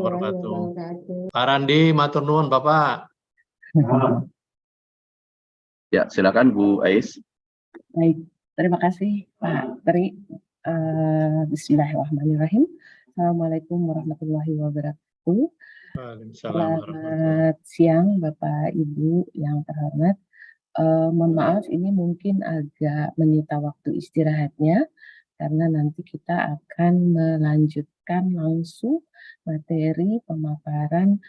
warahmatullahi wabarakatuh. wabarakatuh. Pak Randi, matur nuwun Bapak. Ya, silakan Bu Ais. Baik, terima kasih Pak Tri. Bismillahirrahmanirrahim. Assalamualaikum warahmatullahi wabarakatuh. Waalaikumsalam warahmatullahi Selamat siang Bapak Ibu yang terhormat. Mohon maaf ini mungkin agak menyita waktu istirahatnya karena nanti kita akan melanjutkan langsung materi pemaparan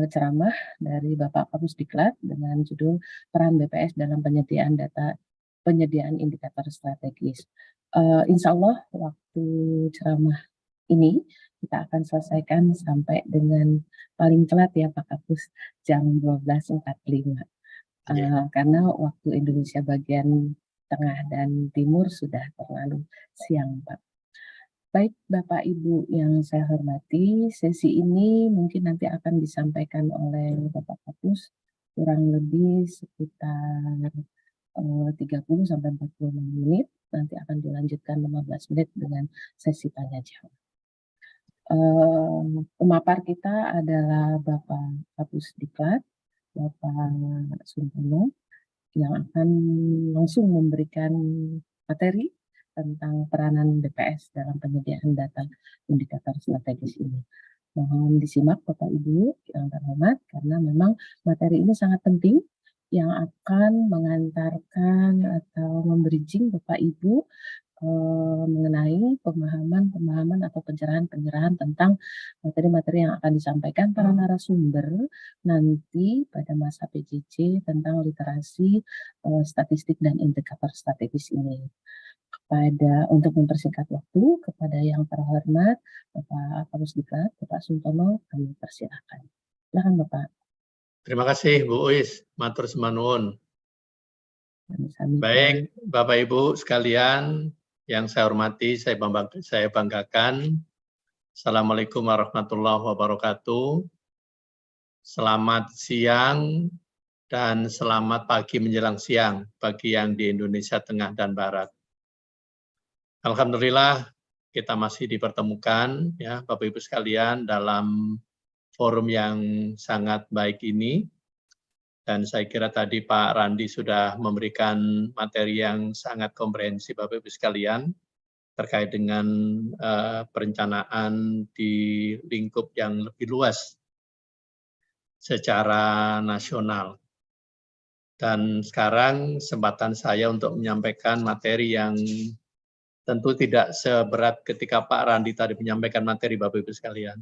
ceramah dari Bapak Kapusdiklat dengan judul peran BPS dalam penyediaan indikator strategis. Insya Allah waktu ceramah ini kita akan selesaikan sampai dengan paling telat ya Pak Kapus jam 12.45. Karena waktu Indonesia bagian tengah dan timur sudah terlalu siang, Pak. Baik, Bapak Ibu yang saya hormati, sesi ini mungkin nanti akan disampaikan oleh Bapak Kapus kurang lebih sekitar 30 sampai 45 menit. Nanti akan dilanjutkan 15 menit dengan sesi tanya jawab. Pemapar kita adalah Bapak Kapusdiklat, Bapak Suntono, yang akan langsung memberikan materi tentang peranan BPS dalam penyediaan data indikator strategis ini. Mohon disimak Bapak Ibu yang terhormat karena memang materi ini sangat penting yang akan mengantarkan atau membridging Bapak Ibu mengenai pemahaman atau pencerahan tentang materi-materi yang akan disampaikan para narasumber nanti pada masa PJJ tentang literasi statistik dan indikator strategis ini. Untuk mempersingkat waktu, kepada yang terhormat Bapak Kapusdiklat, Bapak Suntono, kami persilakan. Silakan Bapak. Terima kasih Bu Uis, matur sembah. Baik, Bapak Ibu sekalian yang saya hormati, saya banggakan. Assalamualaikum warahmatullahi wabarakatuh. Selamat siang dan selamat pagi menjelang siang bagi yang di Indonesia Tengah dan Barat. Alhamdulillah kita masih dipertemukan ya Bapak Ibu sekalian dalam forum yang sangat baik ini. Dan saya kira tadi Pak Randi sudah memberikan materi yang sangat komprehensif Bapak Ibu sekalian terkait dengan perencanaan di lingkup yang lebih luas secara nasional. Dan sekarang kesempatan saya untuk menyampaikan materi yang tentu tidak seberat ketika Pak Randi tadi menyampaikan materi Bapak Ibu sekalian.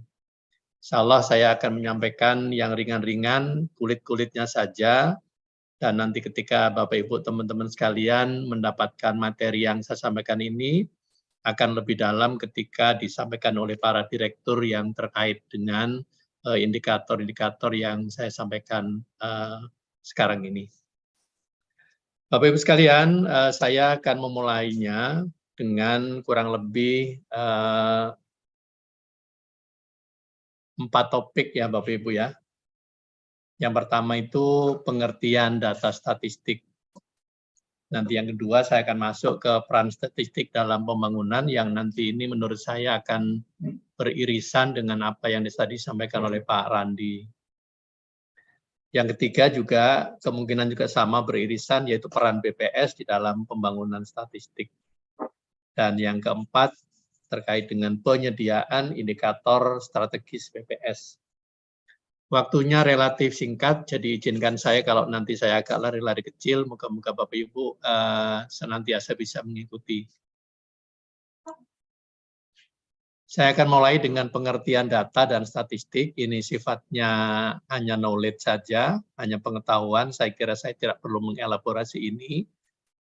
Insya Allah saya akan menyampaikan yang ringan-ringan, kulit-kulitnya saja, dan nanti ketika Bapak Ibu teman-teman sekalian mendapatkan materi yang saya sampaikan ini, akan lebih dalam ketika disampaikan oleh para direktur yang terkait dengan indikator-indikator yang saya sampaikan sekarang ini. Bapak Ibu sekalian, saya akan memulainya dengan kurang lebih 4 topik ya Bapak Ibu ya. Yang pertama itu pengertian data statistik. Nanti yang kedua saya akan masuk ke peran statistik dalam pembangunan yang nanti ini menurut saya akan beririsan dengan apa yang tadi disampaikan oleh Pak Randi. Yang ketiga juga kemungkinan juga sama beririsan yaitu peran BPS di dalam pembangunan statistik. Dan yang keempat terkait dengan penyediaan indikator strategis BPS. Waktunya relatif singkat, jadi izinkan saya kalau nanti saya agak lari-lari kecil, moga-moga Bapak Ibu senantiasa bisa mengikuti. Saya akan mulai dengan pengertian data dan statistik, ini sifatnya hanya knowledge saja, hanya pengetahuan, saya kira saya tidak perlu mengelaborasi ini,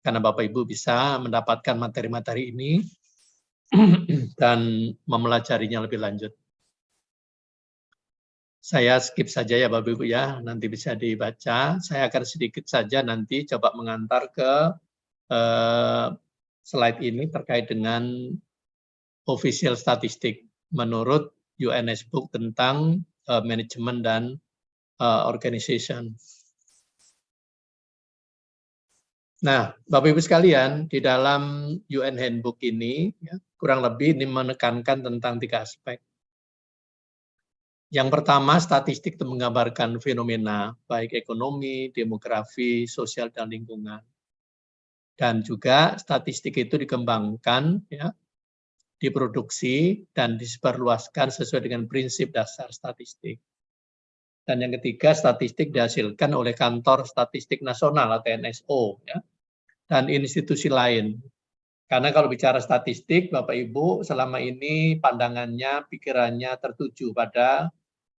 karena Bapak Ibu bisa mendapatkan materi-materi ini, dan mempelajarinya lebih lanjut. Saya skip saja ya Bapak Ibu ya, nanti bisa dibaca. Saya akan sedikit saja nanti coba mengantar ke slide ini terkait dengan official statistik menurut UNS Book tentang manajemen dan organization. Nah, Bapak Ibu sekalian, di dalam UN Handbook ini, ya, kurang lebih ini menekankan tentang 3 aspek. Yang pertama, statistik itu menggambarkan fenomena baik ekonomi, demografi, sosial, dan lingkungan. Dan juga statistik itu dikembangkan, ya, diproduksi, dan disebarluaskan sesuai dengan prinsip dasar statistik. Dan yang ketiga, statistik dihasilkan oleh Kantor Statistik Nasional atau NSO, ya, dan institusi lain. Karena kalau bicara statistik, Bapak Ibu selama ini pandangannya, pikirannya tertuju pada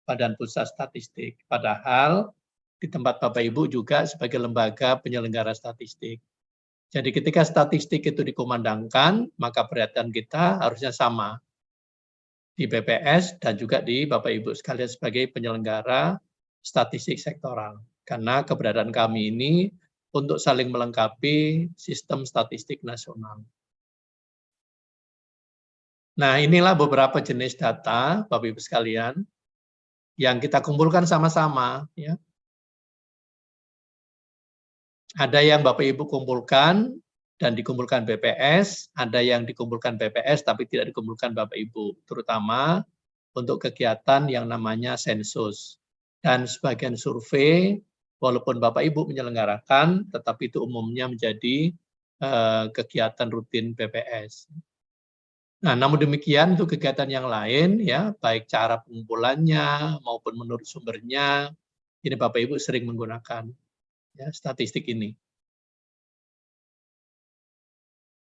Badan Pusat Statistik. Padahal di tempat Bapak Ibu juga sebagai lembaga penyelenggara statistik. Jadi ketika statistik itu dikumandangkan, maka perhatian kita harusnya sama di BPS dan juga di Bapak Ibu sekalian sebagai penyelenggara statistik sektoral. Karena keberadaan kami ini untuk saling melengkapi sistem statistik nasional. Nah, inilah beberapa jenis data, Bapak Ibu sekalian, yang kita kumpulkan sama-sama, ya. Ada yang Bapak Ibu kumpulkan dan dikumpulkan BPS, ada yang dikumpulkan BPS tapi tidak dikumpulkan Bapak Ibu, terutama untuk kegiatan yang namanya sensus. Dan sebagian survei, walaupun Bapak Ibu menyelenggarakan, tetapi itu umumnya menjadi kegiatan rutin BPS. Nah, namun demikian untuk kegiatan yang lain, ya, baik cara pengumpulannya maupun menurut sumbernya, ini Bapak Ibu sering menggunakan, ya, statistik ini.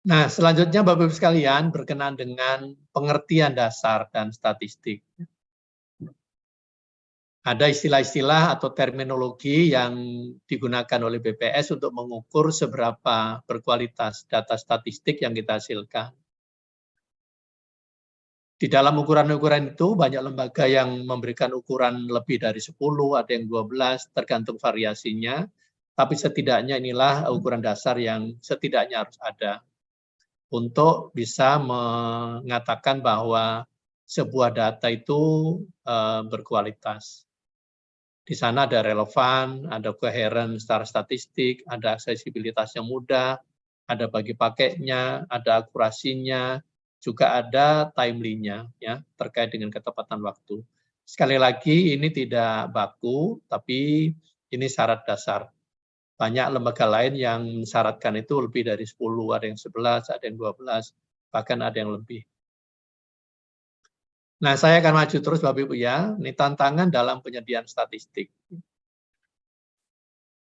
Nah, selanjutnya Bapak Ibu sekalian berkenaan dengan pengertian dasar dan statistik. Ada istilah-istilah atau terminologi yang digunakan oleh BPS untuk mengukur seberapa berkualitas data statistik yang kita hasilkan. Di dalam ukuran-ukuran itu banyak lembaga yang memberikan ukuran lebih dari 10, ada yang 12, tergantung variasinya. Tapi setidaknya inilah ukuran dasar yang setidaknya harus ada untuk bisa mengatakan bahwa sebuah data itu berkualitas. Di sana ada relevan, ada koheren secara statistik, ada aksesibilitas yang mudah, ada bagi pakainya, ada akurasinya, juga ada timely-nya, ya, terkait dengan ketepatan waktu. Sekali lagi ini tidak baku, tapi ini syarat dasar. Banyak lembaga lain yang mensyaratkan itu lebih dari 10, ada yang 11, ada yang 12, bahkan ada yang lebih. Nah, saya akan maju terus Bapak Ibu ya. Ini tantangan dalam penyediaan statistik.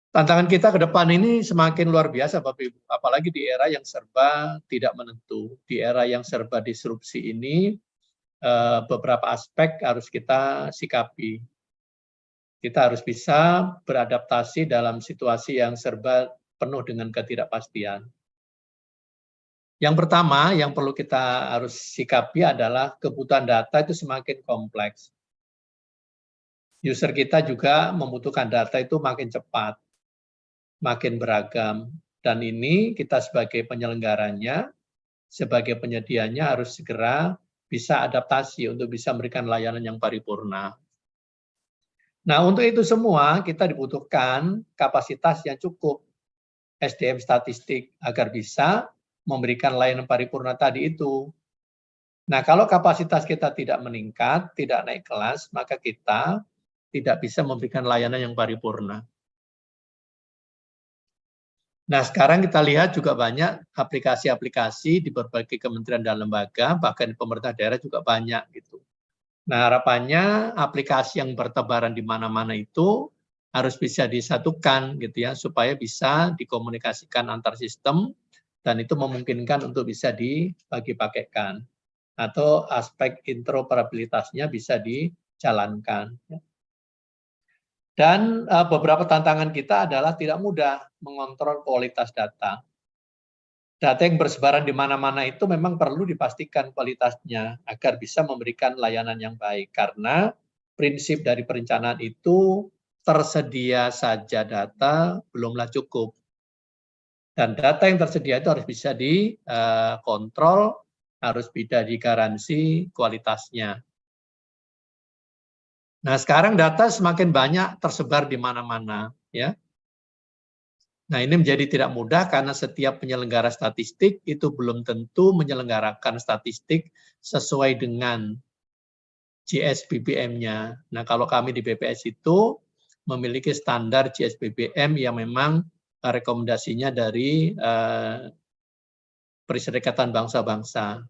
Tantangan kita ke depan ini semakin luar biasa Bapak Ibu, apalagi di era yang serba tidak menentu. Di era yang serba disrupsi ini, beberapa aspek harus kita sikapi. Kita harus bisa beradaptasi dalam situasi yang serba penuh dengan ketidakpastian. Yang pertama yang perlu kita harus sikapi adalah kebutuhan data itu semakin kompleks. User kita juga membutuhkan data itu makin cepat, makin beragam. Dan ini kita sebagai penyelenggaranya, sebagai penyedianya harus segera bisa adaptasi untuk bisa memberikan layanan yang paripurna. Nah, untuk itu semua kita dibutuhkan kapasitas yang cukup SDM statistik agar bisa memberikan layanan paripurna tadi itu. Nah, kalau kapasitas kita tidak meningkat, tidak naik kelas, maka kita tidak bisa memberikan layanan yang paripurna. Nah, sekarang kita lihat juga banyak aplikasi-aplikasi di berbagai kementerian dan lembaga, bahkan di pemerintah daerah juga banyak gitu. Nah, harapannya aplikasi yang bertebaran di mana-mana itu harus bisa disatukan gitu ya, supaya bisa dikomunikasikan antar sistem dan itu memungkinkan untuk bisa dibagi-pakaikan atau aspek interoperabilitasnya bisa dijalankan. Dan beberapa tantangan kita adalah tidak mudah mengontrol kualitas data. Data yang bersebaran di mana-mana itu memang perlu dipastikan kualitasnya agar bisa memberikan layanan yang baik. Karena prinsip dari perencanaan itu tersedia saja data belumlah cukup. Dan data yang tersedia itu harus bisa dikontrol, harus bisa digaransi kualitasnya. Nah, sekarang data semakin banyak tersebar di mana-mana, ya. Nah, ini menjadi tidak mudah karena setiap penyelenggara statistik itu belum tentu menyelenggarakan statistik sesuai dengan GSBBM-nya. Nah, kalau kami di BPS itu memiliki standar GSBBM yang memang rekomendasinya dari Perserikatan Bangsa-Bangsa.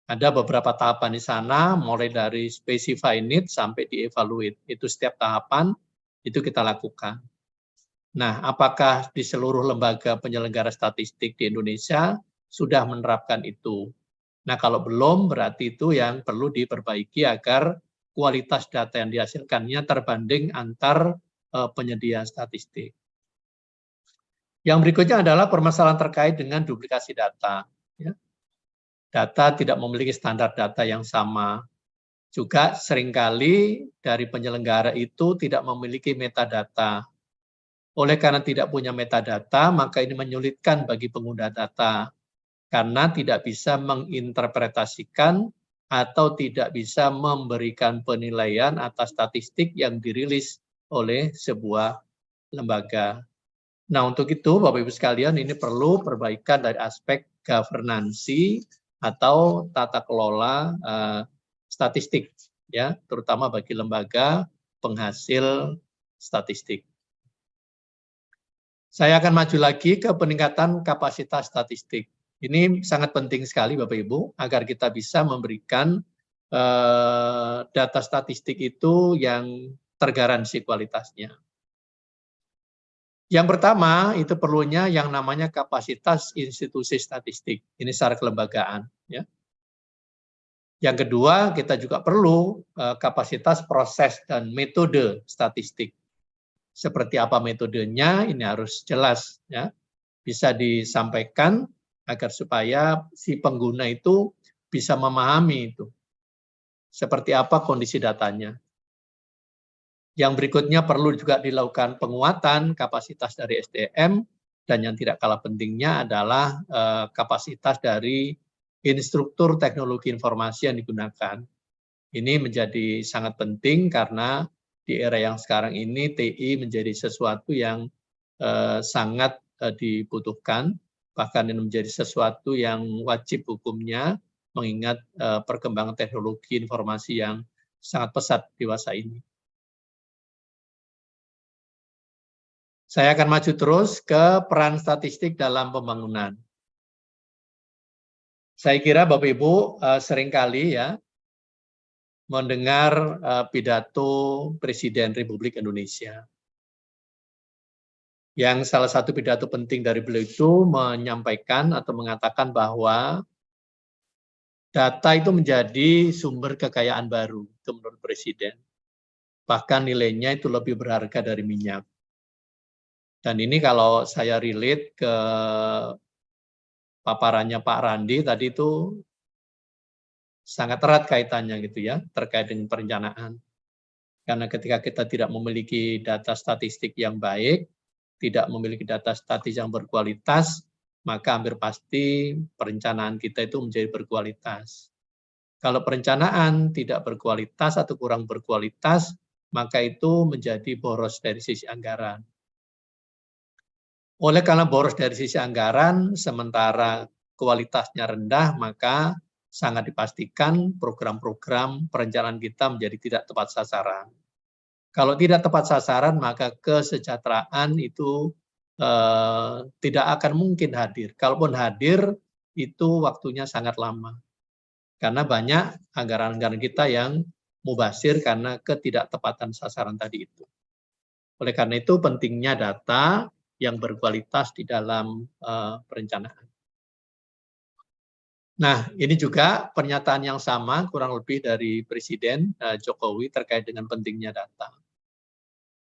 Ada beberapa tahapan di sana, mulai dari specify need sampai di-evaluate. Itu setiap tahapan itu kita lakukan. Nah, apakah di seluruh lembaga penyelenggara statistik di Indonesia sudah menerapkan itu? Nah, kalau belum, berarti itu yang perlu diperbaiki agar kualitas data yang dihasilkannya terbanding antar penyedia statistik. Yang berikutnya adalah permasalahan terkait dengan duplikasi data. Ya. Data tidak memiliki standar data yang sama. Juga seringkali dari penyelenggara itu tidak memiliki metadata. Oleh karena tidak punya metadata, maka ini menyulitkan bagi pengguna data. Karena tidak bisa menginterpretasikan atau tidak bisa memberikan penilaian atas statistik yang dirilis oleh sebuah lembaga. Nah, untuk itu Bapak Ibu sekalian ini perlu perbaikan dari aspek governansi atau tata kelola statistik, ya, terutama bagi lembaga penghasil statistik. Saya akan maju lagi ke peningkatan kapasitas statistik. Ini sangat penting sekali Bapak Ibu, agar kita bisa memberikan data statistik itu yang tergaransi kualitasnya. Yang pertama, itu perlunya yang namanya kapasitas institusi statistik. Ini secara kelembagaan. Ya. Yang kedua, kita juga perlu kapasitas proses dan metode statistik. Seperti apa metodenya, ini harus jelas. Ya. Bisa disampaikan agar supaya si pengguna itu bisa memahami itu. Seperti apa kondisi datanya. Yang berikutnya perlu juga dilakukan penguatan kapasitas dari SDM, dan yang tidak kalah pentingnya adalah kapasitas dari instruktur teknologi informasi yang digunakan. Ini menjadi sangat penting karena di era yang sekarang ini TI menjadi sesuatu yang sangat dibutuhkan, bahkan ini menjadi sesuatu yang wajib hukumnya mengingat perkembangan teknologi informasi yang sangat pesat di masa ini. Saya akan maju terus ke peran statistik dalam pembangunan. Saya kira Bapak Ibu seringkali ya mendengar pidato Presiden Republik Indonesia. Yang salah satu pidato penting dari beliau itu menyampaikan atau mengatakan bahwa data itu menjadi sumber kekayaan baru, itu menurut Presiden. Bahkan nilainya itu lebih berharga dari minyak. Dan ini kalau saya relate ke paparannya Pak Randi tadi itu sangat erat kaitannya gitu ya, terkait dengan perencanaan. Karena ketika kita tidak memiliki data statistik yang baik, tidak memiliki data statistik yang berkualitas, maka hampir pasti perencanaan kita itu menjadi berkualitas. Kalau perencanaan tidak berkualitas atau kurang berkualitas, maka itu menjadi boros dari sisi anggaran. Oleh karena boros dari sisi anggaran, sementara kualitasnya rendah, maka sangat dipastikan program-program perencanaan kita menjadi tidak tepat sasaran. Kalau tidak tepat sasaran, maka kesejahteraan itu tidak akan mungkin hadir. Kalaupun hadir, itu waktunya sangat lama. Karena banyak anggaran-anggaran kita yang mubazir karena ketidaktepatan sasaran tadi itu. Oleh karena itu pentingnya data yang berkualitas di dalam perencanaan. Nah, ini juga pernyataan yang sama kurang lebih dari Presiden Jokowi terkait dengan pentingnya data.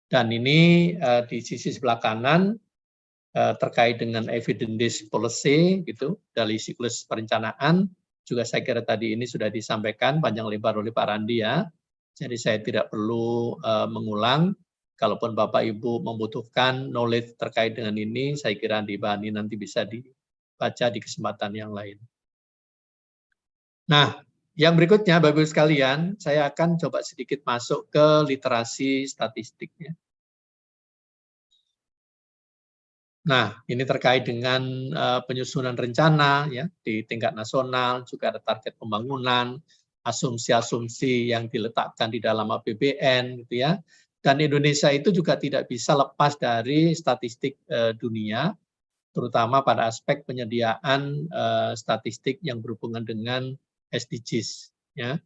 Dan ini di sisi sebelah kanan terkait dengan evidence-based policy gitu dari siklus perencanaan juga saya kira tadi ini sudah disampaikan panjang lebar oleh Pak Randi ya. Jadi saya tidak perlu mengulang. Kalaupun Bapak Ibu membutuhkan knowledge terkait dengan ini, saya kira di bahan ini nanti bisa dibaca di kesempatan yang lain. Nah, yang berikutnya Bapak Ibu sekalian, saya akan coba sedikit masuk ke literasi statistiknya. Nah, ini terkait dengan penyusunan rencana ya di tingkat nasional, juga ada target pembangunan, asumsi-asumsi yang diletakkan di dalam APBN, gitu ya. Dan Indonesia itu juga tidak bisa lepas dari statistik dunia, terutama pada aspek penyediaan statistik yang berhubungan dengan SDGs. Ya.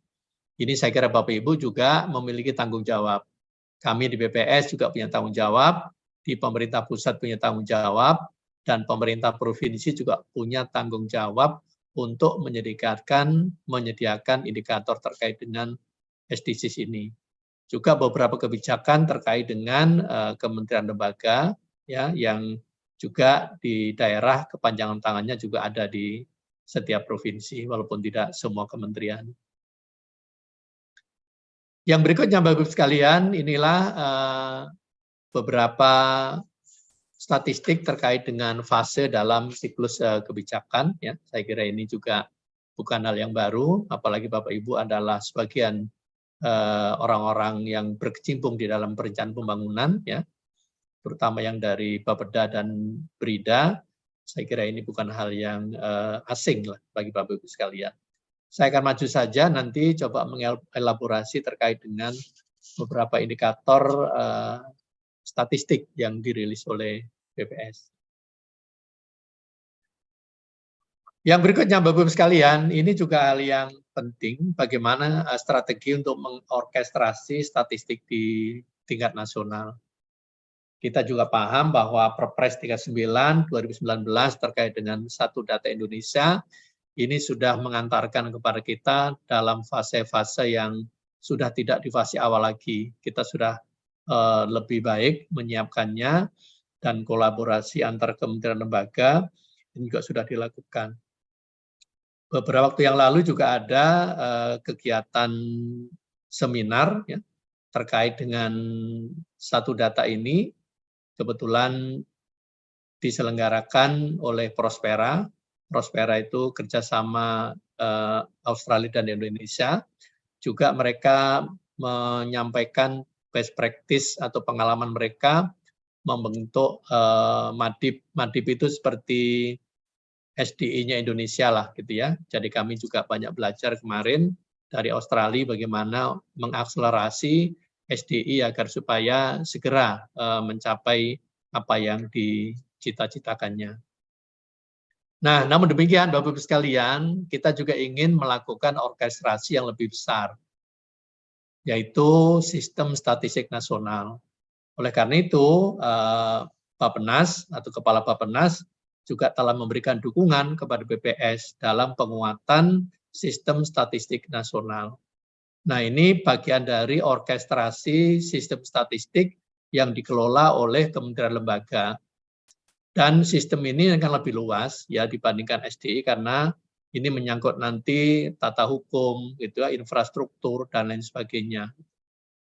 Ini saya kira Bapak Ibu juga memiliki tanggung jawab. Kami di BPS juga punya tanggung jawab, di pemerintah pusat punya tanggung jawab, dan pemerintah provinsi juga punya tanggung jawab untuk menyediakan indikator terkait dengan SDGs ini. Juga beberapa kebijakan terkait dengan kementerian lembaga ya yang juga di daerah kepanjangan tangannya juga ada di setiap provinsi walaupun tidak semua kementerian. Yang berikutnya Bapak Ibu sekalian, inilah beberapa statistik terkait dengan fase dalam siklus kebijakan ya. Saya kira ini juga bukan hal yang baru, apalagi Bapak Ibu adalah sebagian orang-orang yang berkecimpung di dalam perencanaan pembangunan, ya, terutama yang dari Bapeda dan Brida. Saya kira ini bukan hal yang asing lah bagi Bapak Ibu sekalian. Saya akan maju saja nanti coba mengelaborasi terkait dengan beberapa indikator statistik yang dirilis oleh BPS. Yang berikutnya Bapak Ibu sekalian, ini juga hal yang penting bagaimana strategi untuk mengorkestrasi statistik di tingkat nasional. Kita juga paham bahwa Perpres 39 2019 terkait dengan Satu Data Indonesia ini sudah mengantarkan kepada kita dalam fase-fase yang sudah tidak di fase awal lagi. Kita sudah lebih baik menyiapkannya dan kolaborasi antar kementerian lembaga ini juga sudah dilakukan. Beberapa waktu yang lalu juga ada kegiatan seminar ya, terkait dengan Satu Data ini, kebetulan diselenggarakan oleh Prospera. Prospera itu kerjasama Australia dan Indonesia. Juga mereka menyampaikan best practice atau pengalaman mereka membentuk Madib. Madib itu seperti SDI-nya Indonesia lah gitu ya. Jadi kami juga banyak belajar kemarin dari Australia bagaimana mengakselerasi SDI agar supaya segera mencapai apa yang dicita-citakannya. Nah, namun demikian Bapak Ibu sekalian, kita juga ingin melakukan orkestrasi yang lebih besar, yaitu sistem statistik nasional. Oleh karena itu, Bappenas atau Kepala Bappenas juga telah memberikan dukungan kepada BPS dalam penguatan sistem statistik nasional. Nah, ini bagian dari orkestrasi sistem statistik yang dikelola oleh kementerian lembaga. Dan sistem ini akan lebih luas ya dibandingkan SDI karena ini menyangkut nanti tata hukum, gitu ya, infrastruktur dan lain sebagainya.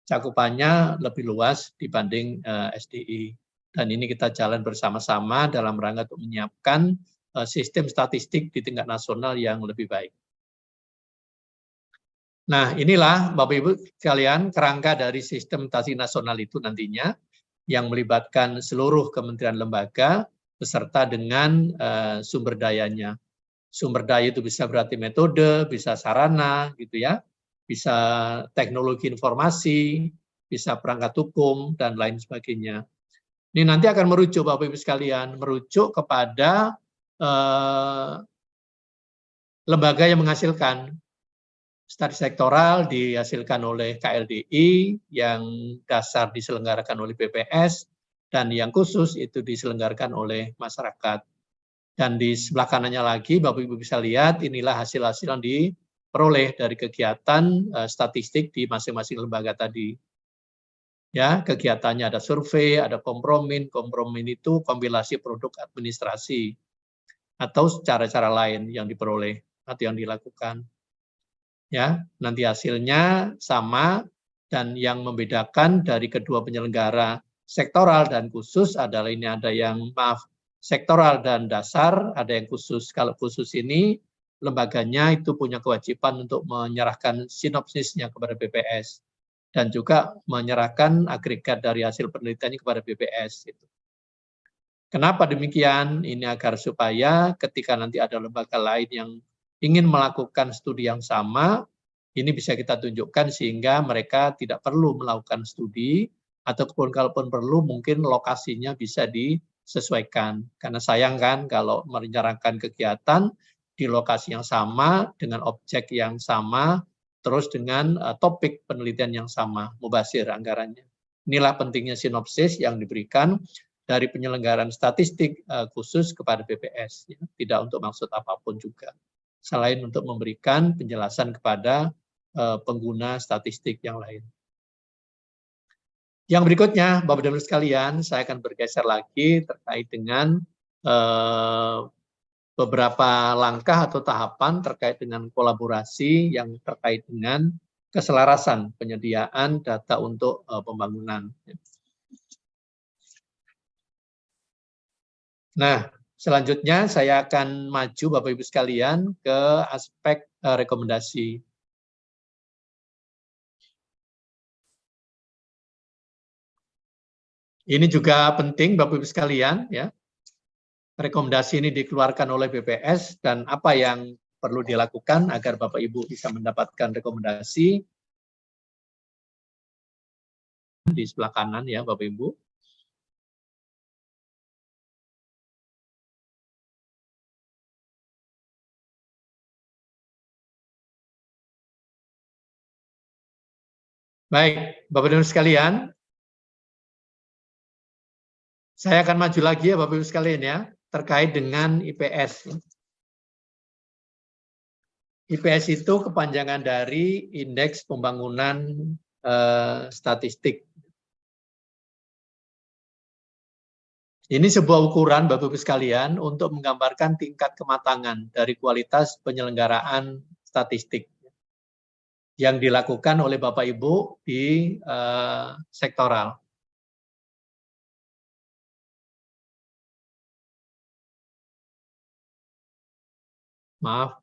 Cakupannya lebih luas dibanding SDI. Dan ini kita jalan bersama-sama dalam rangka untuk menyiapkan sistem statistik di tingkat nasional yang lebih baik. Nah, inilah Bapak Ibu sekalian kerangka dari sistem statistik nasional itu nantinya yang melibatkan seluruh kementerian lembaga beserta dengan sumber dayanya. Sumber daya itu bisa berarti metode, bisa sarana, gitu ya, bisa teknologi informasi, bisa perangkat hukum dan lain sebagainya. Ini nanti akan merujuk Bapak Ibu sekalian, merujuk kepada lembaga yang menghasilkan. Statistik sektoral dihasilkan oleh KLDI, yang dasar diselenggarakan oleh BPS, dan yang khusus itu diselenggarakan oleh masyarakat. Dan di sebelah kanannya lagi, Bapak Ibu bisa lihat, inilah hasil-hasil yang diperoleh dari kegiatan statistik di masing-masing lembaga tadi. Ya, kegiatannya ada survei, ada kompromin. Kompromin itu kompilasi produk administrasi atau cara-cara lain yang diperoleh atau yang dilakukan. Ya, nanti hasilnya sama dan yang membedakan dari kedua penyelenggara sektoral dan khusus adalah ini ada yang sektoral dan dasar, ada yang khusus. Kalau khusus ini lembaganya itu punya kewajiban untuk menyerahkan sinopsisnya kepada BPS. Dan juga menyerahkan agregat dari hasil penelitiannya kepada BPS. Kenapa demikian? Ini agar supaya ketika nanti ada lembaga lain yang ingin melakukan studi yang sama, Ini bisa kita tunjukkan sehingga mereka tidak perlu melakukan studi, ataupun kalaupun perlu mungkin lokasinya bisa disesuaikan. Karena sayang kan kalau merencanakan kegiatan di lokasi yang sama, dengan objek yang sama, terus dengan topik penelitian yang sama, mubazir anggarannya. Inilah pentingnya sinopsis yang diberikan dari penyelenggaraan statistik khusus kepada BPS, ya. Tidak untuk maksud apapun juga, selain untuk memberikan penjelasan kepada pengguna statistik yang lain. Yang berikutnya, Bapak dan Ibu sekalian, saya akan bergeser lagi terkait dengan beberapa langkah atau tahapan terkait dengan kolaborasi yang terkait dengan keselarasan penyediaan data untuk pembangunan. Nah, selanjutnya saya akan maju Bapak Ibu sekalian ke aspek rekomendasi. Ini juga penting Bapak Ibu sekalian, ya. Rekomendasi ini dikeluarkan oleh BPS dan apa yang perlu dilakukan agar Bapak Ibu bisa mendapatkan rekomendasi di sebelah kanan ya Bapak Ibu. Baik, Bapak dan Ibu sekalian, saya akan maju lagi ya Bapak Ibu sekalian ya, terkait dengan IPS. IPS itu kepanjangan dari Indeks Pembangunan Statistik. Ini sebuah ukuran Bapak Ibu sekalian untuk menggambarkan tingkat kematangan dari kualitas penyelenggaraan statistik yang dilakukan oleh Bapak Ibu di sektoral. Maaf.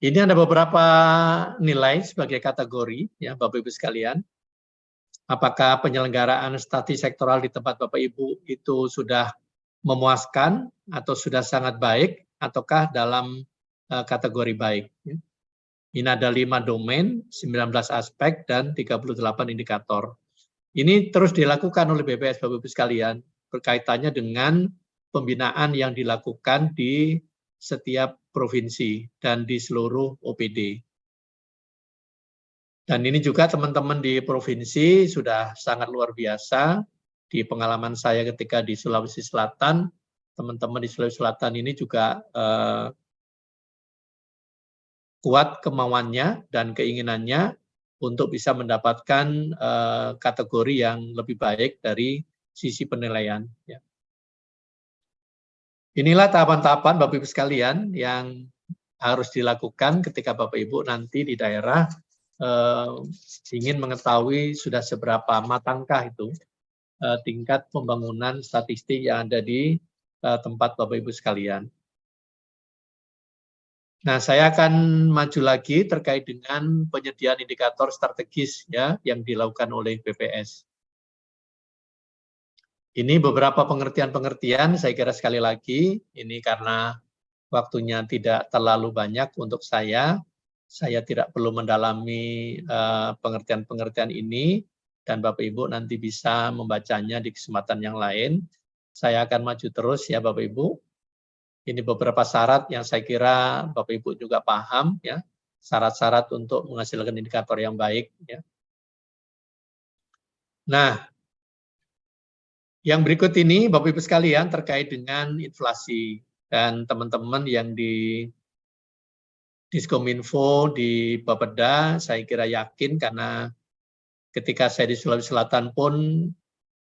Ini ada beberapa nilai sebagai kategori ya Bapak Ibu sekalian. Apakah penyelenggaraan statistik sektoral di tempat Bapak Ibu itu sudah memuaskan atau sudah sangat baik ataukah dalam kategori baik. Ini ada 5 domain, 19 aspek dan 38 indikator. Ini terus dilakukan oleh BPS Bapak Ibu sekalian berkaitannya dengan pembinaan yang dilakukan di setiap provinsi dan di seluruh OPD. Dan ini juga teman-teman di provinsi sudah sangat luar biasa. Di pengalaman saya ketika di Sulawesi Selatan, teman-teman di Sulawesi Selatan ini juga kuat kemauannya dan keinginannya untuk bisa mendapatkan kategori yang lebih baik dari sisi penilaian. Ya. Inilah tahapan-tahapan Bapak Ibu sekalian yang harus dilakukan ketika Bapak Ibu nanti di daerah ingin mengetahui sudah seberapa matangkah itu tingkat pembangunan statistik yang ada di tempat Bapak Ibu sekalian. Nah, saya akan maju lagi terkait dengan penyediaan indikator strategis ya yang dilakukan oleh BPS. Ini beberapa pengertian-pengertian, saya kira sekali lagi, ini karena waktunya tidak terlalu banyak untuk saya tidak perlu mendalami pengertian-pengertian ini, dan Bapak Ibu nanti bisa membacanya di kesempatan yang lain. Saya akan maju terus ya Bapak Ibu. Ini beberapa syarat yang saya kira Bapak Ibu juga paham ya, syarat-syarat untuk menghasilkan indikator yang baik ya. Nah, yang berikut ini Bapak Ibu sekalian terkait dengan inflasi dan teman-teman yang di Diskominfo di Bapeda, saya kira yakin karena ketika saya di Sulawesi Selatan pun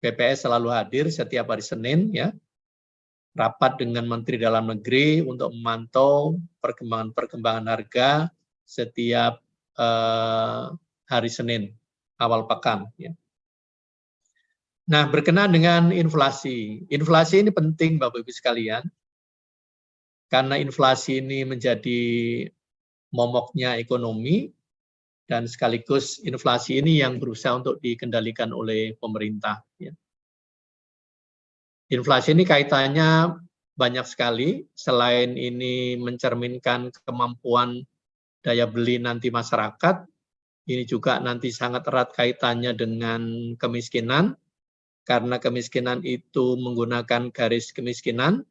BPS selalu hadir setiap hari Senin ya. Rapat dengan Menteri Dalam Negeri untuk memantau perkembangan harga setiap hari Senin awal pekan ya. Nah, berkenaan dengan inflasi. Inflasi ini penting Bapak Ibu sekalian. Karena inflasi ini menjadi momoknya ekonomi dan sekaligus inflasi ini yang berusaha untuk dikendalikan oleh pemerintah. Ya. Inflasi ini kaitannya banyak sekali, selain ini mencerminkan kemampuan daya beli nanti masyarakat, ini juga nanti sangat erat kaitannya dengan kemiskinan, karena kemiskinan itu menggunakan garis kemiskinan,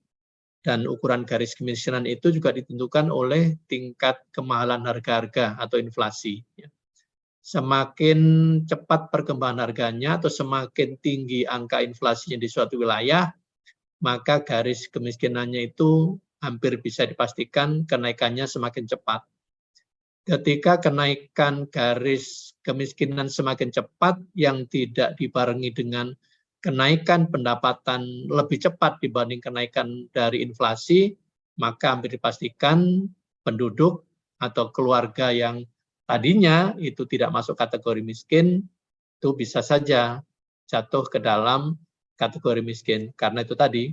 dan ukuran garis kemiskinan itu juga ditentukan oleh tingkat kemahalan harga-harga atau inflasi. Semakin cepat perkembangan harganya atau semakin tinggi angka inflasinya di suatu wilayah, maka garis kemiskinannya itu hampir bisa dipastikan kenaikannya semakin cepat. Ketika kenaikan garis kemiskinan semakin cepat yang tidak dibarengi dengan kenaikan pendapatan lebih cepat dibanding kenaikan dari inflasi, maka hampir dipastikan penduduk atau keluarga yang tadinya itu tidak masuk kategori miskin, itu bisa saja jatuh ke dalam kategori miskin. Karena itu tadi,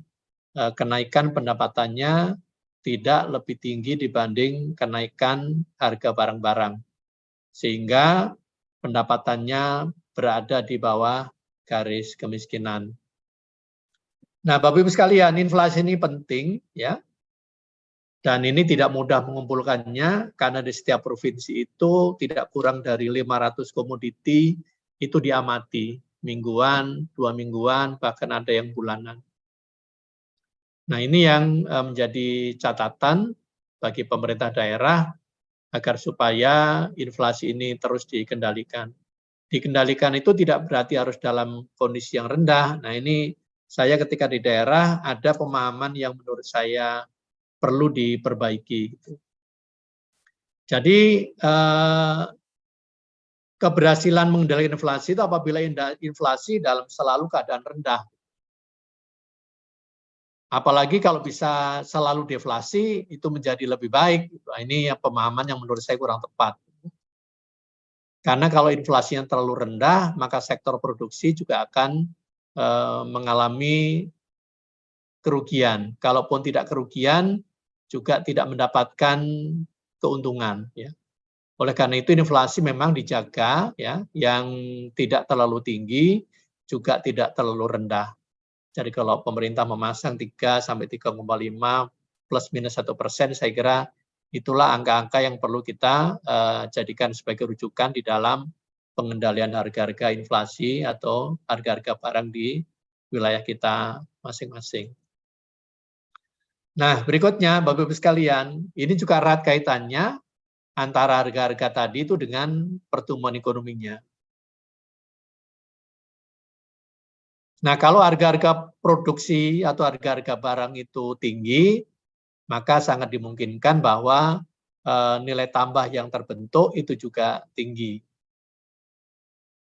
kenaikan pendapatannya tidak lebih tinggi dibanding kenaikan harga barang-barang. Sehingga pendapatannya berada di bawah garis kemiskinan. Nah, Bapak Ibu sekalian, inflasi ini penting ya. Dan ini tidak mudah mengumpulkannya karena di setiap provinsi itu tidak kurang dari 500 komoditi itu diamati mingguan, 2 mingguan, bahkan ada yang bulanan. Nah, ini yang menjadi catatan bagi pemerintah daerah agar supaya inflasi ini terus dikendalikan. Dikendalikan itu tidak berarti harus dalam kondisi yang rendah. Nah, ini saya ketika di daerah ada pemahaman yang menurut saya perlu diperbaiki. Jadi keberhasilan mengendalikan inflasi itu apabila inflasi dalam selalu keadaan rendah. Apalagi kalau bisa selalu deflasi itu menjadi lebih baik. Nah, ini pemahaman yang menurut saya kurang tepat. Karena kalau inflasinya terlalu rendah, maka sektor produksi juga akan mengalami kerugian. Kalaupun tidak kerugian, juga tidak mendapatkan keuntungan. Ya. Oleh karena itu inflasi memang dijaga, ya, yang tidak terlalu tinggi, juga tidak terlalu rendah. Jadi kalau pemerintah memasang 3 sampai 3,5 plus minus 1%, saya kira itulah angka-angka yang perlu kita jadikan sebagai rujukan di dalam pengendalian harga-harga inflasi atau harga-harga barang di wilayah kita masing-masing. Nah, berikutnya Bapak Ibu sekalian, ini juga erat kaitannya antara harga-harga tadi itu dengan pertumbuhan ekonominya. Nah, kalau harga-harga produksi atau harga-harga barang itu tinggi, maka sangat dimungkinkan bahwa nilai tambah yang terbentuk itu juga tinggi.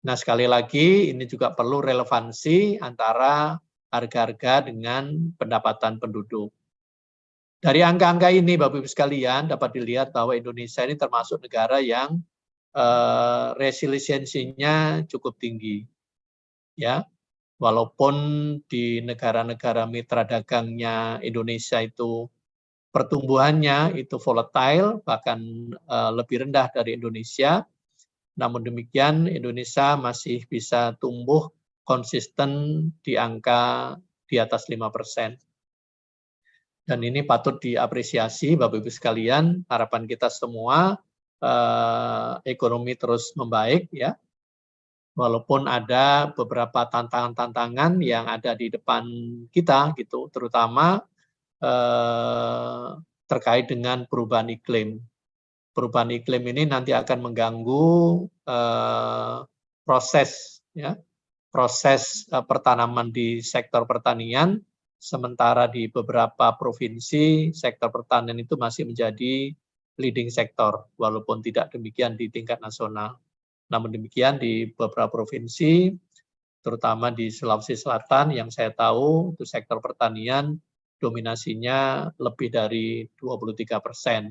Nah, sekali lagi ini juga perlu relevansi antara harga-harga dengan pendapatan penduduk. Dari angka-angka ini, Bapak Ibu sekalian, dapat dilihat bahwa Indonesia ini termasuk negara yang resiliensinya cukup tinggi. Ya, walaupun di negara-negara mitra dagangnya Indonesia itu pertumbuhannya itu volatile, bahkan lebih rendah dari Indonesia. Namun demikian, Indonesia masih bisa tumbuh konsisten di angka di atas 5%. Dan ini patut diapresiasi, Bapak Ibu sekalian. Harapan kita semua ekonomi terus membaik, ya. Walaupun ada beberapa tantangan-tantangan yang ada di depan kita, gitu, terutama terkait dengan perubahan iklim. Perubahan iklim ini nanti akan mengganggu proses pertanaman di sektor pertanian, sementara di beberapa provinsi sektor pertanian itu masih menjadi leading sektor, walaupun tidak demikian di tingkat nasional. Namun demikian di beberapa provinsi, terutama di Sulawesi Selatan yang saya tahu itu sektor pertanian dominasinya lebih dari 23%.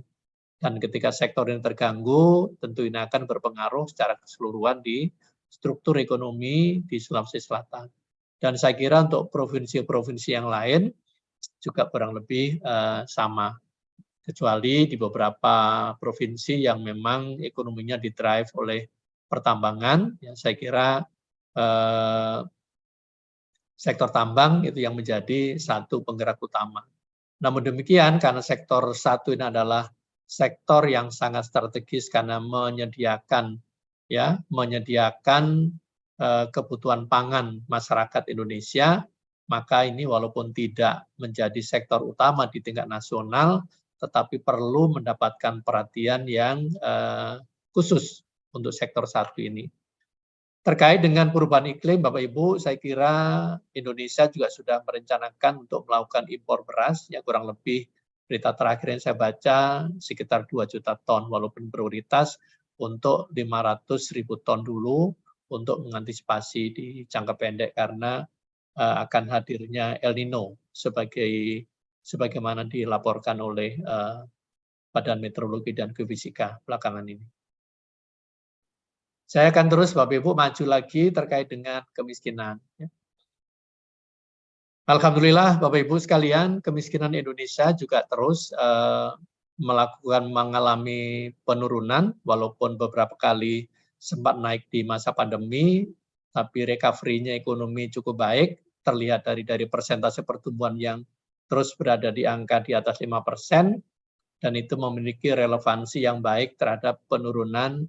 Dan ketika sektor ini terganggu, tentu ini akan berpengaruh secara keseluruhan di struktur ekonomi di Sulawesi Selatan. Dan saya kira untuk provinsi-provinsi yang lain juga kurang lebih sama. kecuali di beberapa provinsi yang memang ekonominya didrive oleh pertambangan, ya saya kira sektor tambang itu yang menjadi satu penggerak utama. Namun demikian, karena sektor satu ini adalah sektor yang sangat strategis karena menyediakan kebutuhan pangan masyarakat Indonesia, maka ini walaupun tidak menjadi sektor utama di tingkat nasional, tetapi perlu mendapatkan perhatian yang khusus untuk sektor satu ini. Terkait dengan perubahan iklim, Bapak Ibu, saya kira Indonesia juga sudah merencanakan untuk melakukan impor beras, yang kurang lebih berita terakhir yang saya baca sekitar 2 juta ton, walaupun prioritas untuk 500.000 ton dulu untuk mengantisipasi di jangka pendek karena akan hadirnya El Nino sebagaimana dilaporkan oleh Badan Meteorologi dan Geofisika belakangan ini. Saya akan terus Bapak Ibu maju lagi terkait dengan kemiskinan. Alhamdulillah Bapak Ibu sekalian, kemiskinan Indonesia juga terus mengalami penurunan, walaupun beberapa kali sempat naik di masa pandemi, tapi recovery-nya ekonomi cukup baik, terlihat dari persentase pertumbuhan yang terus berada di angka di atas 5%, dan itu memiliki relevansi yang baik terhadap penurunan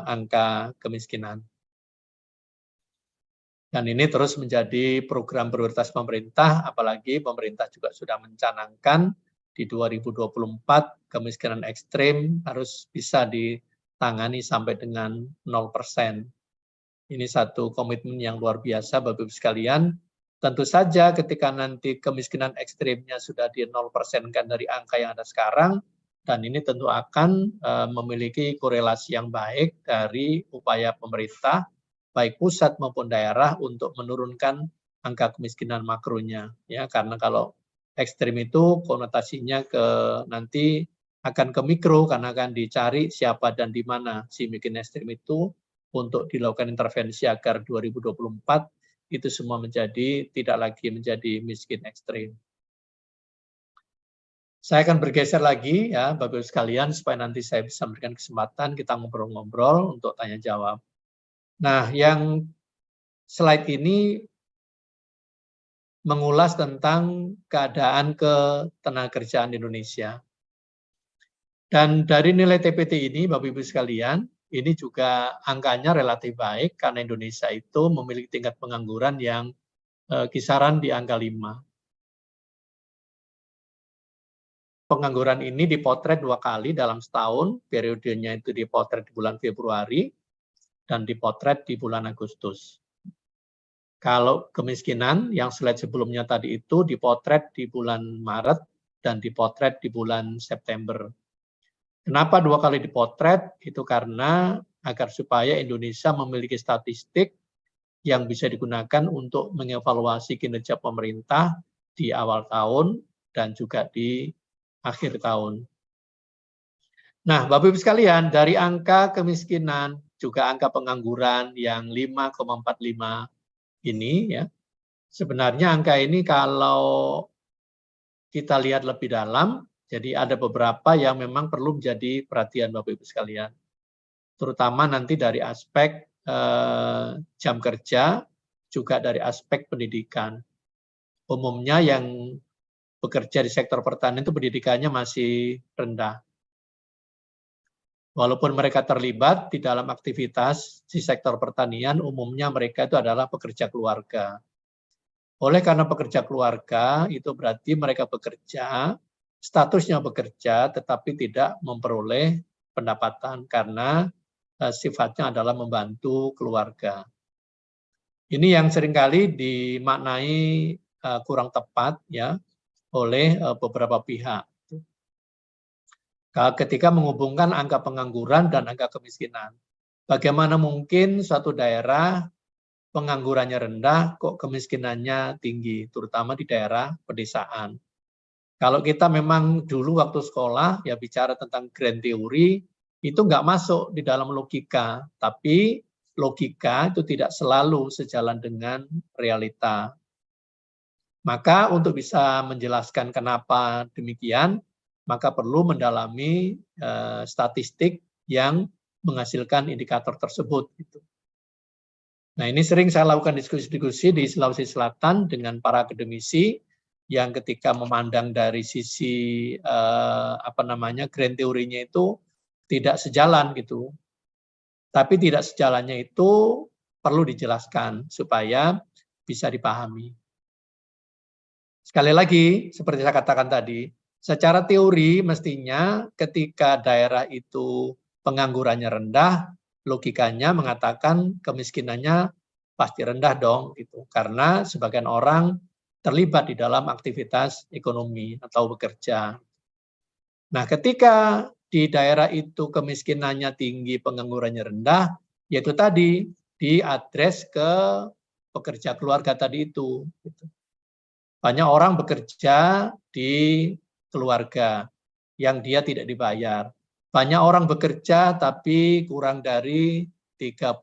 angka kemiskinan. Dan ini terus menjadi program prioritas pemerintah, apalagi pemerintah juga sudah mencanangkan di 2024 kemiskinan ekstrim harus bisa ditangani sampai dengan 0%. Ini satu komitmen yang luar biasa Bapak Ibu sekalian. Tentu saja ketika nanti kemiskinan ekstrimnya sudah di 0% kan dari angka yang ada sekarang, dan ini tentu akan memiliki korelasi yang baik dari upaya pemerintah, baik pusat maupun daerah untuk menurunkan angka kemiskinan makronya. Ya, karena kalau ekstrim itu konotasinya nanti akan ke mikro, karena akan dicari siapa dan di mana si miskin ekstrim itu untuk dilakukan intervensi agar 2024 itu semua tidak lagi menjadi miskin ekstrim. Saya akan bergeser lagi ya Bapak Ibu sekalian supaya nanti saya bisa memberikan kesempatan kita ngobrol-ngobrol untuk tanya jawab. Nah, yang slide ini mengulas tentang keadaan ketenagakerjaan Indonesia. Dan dari nilai TPT ini Bapak Ibu sekalian, ini juga angkanya relatif baik karena Indonesia itu memiliki tingkat pengangguran yang kisaran di angka 5. Pengangguran ini dipotret 2 kali dalam setahun, periodenya itu dipotret di bulan Februari dan dipotret di bulan Agustus. Kalau kemiskinan yang slide sebelumnya tadi itu dipotret di bulan Maret dan dipotret di bulan September. Kenapa 2 kali dipotret? Itu karena agar supaya Indonesia memiliki statistik yang bisa digunakan untuk mengevaluasi kinerja pemerintah di awal tahun dan juga di akhir tahun. Nah, Bapak Ibu sekalian, dari angka kemiskinan juga angka pengangguran yang 5,45 ini ya. Sebenarnya angka ini kalau kita lihat lebih dalam, jadi ada beberapa yang memang perlu menjadi perhatian Bapak Ibu sekalian. Terutama nanti dari aspek jam kerja, juga dari aspek pendidikan. Umumnya yang bekerja di sektor pertanian itu pendidikannya masih rendah. Walaupun mereka terlibat di dalam aktivitas di sektor pertanian, umumnya mereka itu adalah pekerja keluarga. Oleh karena pekerja keluarga, itu berarti mereka bekerja, statusnya bekerja, tetapi tidak memperoleh pendapatan karena sifatnya adalah membantu keluarga. Ini yang seringkali dimaknai kurang tepat ya oleh beberapa pihak. Ketika menghubungkan angka pengangguran dan angka kemiskinan. Bagaimana mungkin suatu daerah penganggurannya rendah, kok kemiskinannya tinggi, terutama di daerah pedesaan. Kalau kita memang dulu waktu sekolah, ya bicara tentang grand theory, itu nggak masuk di dalam logika, tapi logika itu tidak selalu sejalan dengan realita. Maka untuk bisa menjelaskan kenapa demikian, maka perlu mendalami statistik yang menghasilkan indikator tersebut. Gitu. Nah, ini sering saya lakukan diskusi-diskusi di Sulawesi Selatan dengan para akademisi yang ketika memandang dari sisi grand teorinya itu tidak sejalan gitu. Tapi tidak sejalannya itu perlu dijelaskan supaya bisa dipahami. Sekali lagi, seperti saya katakan tadi, secara teori mestinya ketika daerah itu penganggurannya rendah, logikanya mengatakan kemiskinannya pasti rendah dong, gitu. Karena sebagian orang terlibat di dalam aktivitas ekonomi atau bekerja. Nah, ketika di daerah itu kemiskinannya tinggi, penganggurannya rendah, yaitu tadi diadres ke pekerja keluarga tadi itu. Gitu. Banyak orang bekerja di keluarga yang dia tidak dibayar. Banyak orang bekerja tapi kurang dari 35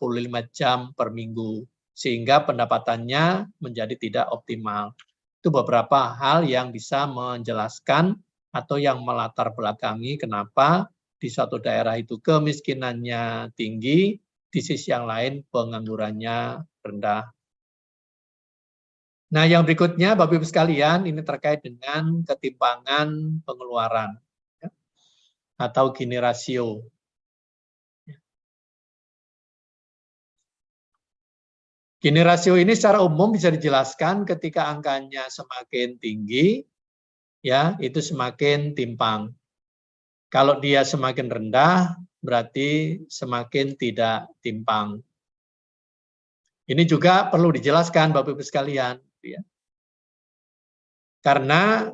jam per minggu, sehingga pendapatannya menjadi tidak optimal. Itu beberapa hal yang bisa menjelaskan atau yang melatar belakangi kenapa di suatu daerah itu kemiskinannya tinggi, di sisi yang lain penganggurannya rendah. Nah, yang berikutnya, Bapak Ibu sekalian, ini terkait dengan ketimpangan pengeluaran ya, atau Gini rasio. Gini rasio ini secara umum bisa dijelaskan ketika angkanya semakin tinggi, ya itu semakin timpang. Kalau dia semakin rendah, berarti semakin tidak timpang. Ini juga perlu dijelaskan, Bapak Ibu sekalian. Ya. Karena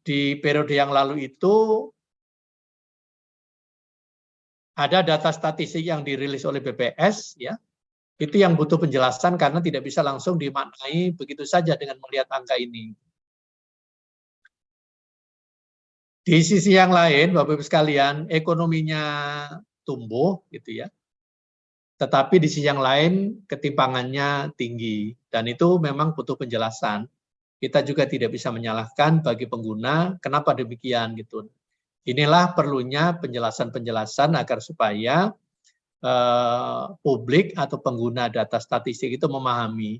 di periode yang lalu itu ada data statistik yang dirilis oleh BPS, ya, itu yang butuh penjelasan karena tidak bisa langsung dimaknai begitu saja dengan melihat angka ini. Di sisi yang lain, Bapak Ibu sekalian, ekonominya tumbuh, gitu ya. Tetapi di sisi yang lain ketimpangannya tinggi dan itu memang butuh penjelasan. Kita juga tidak bisa menyalahkan bagi pengguna kenapa demikian gitu. Inilah perlunya penjelasan-penjelasan agar supaya publik atau pengguna data statistik itu memahami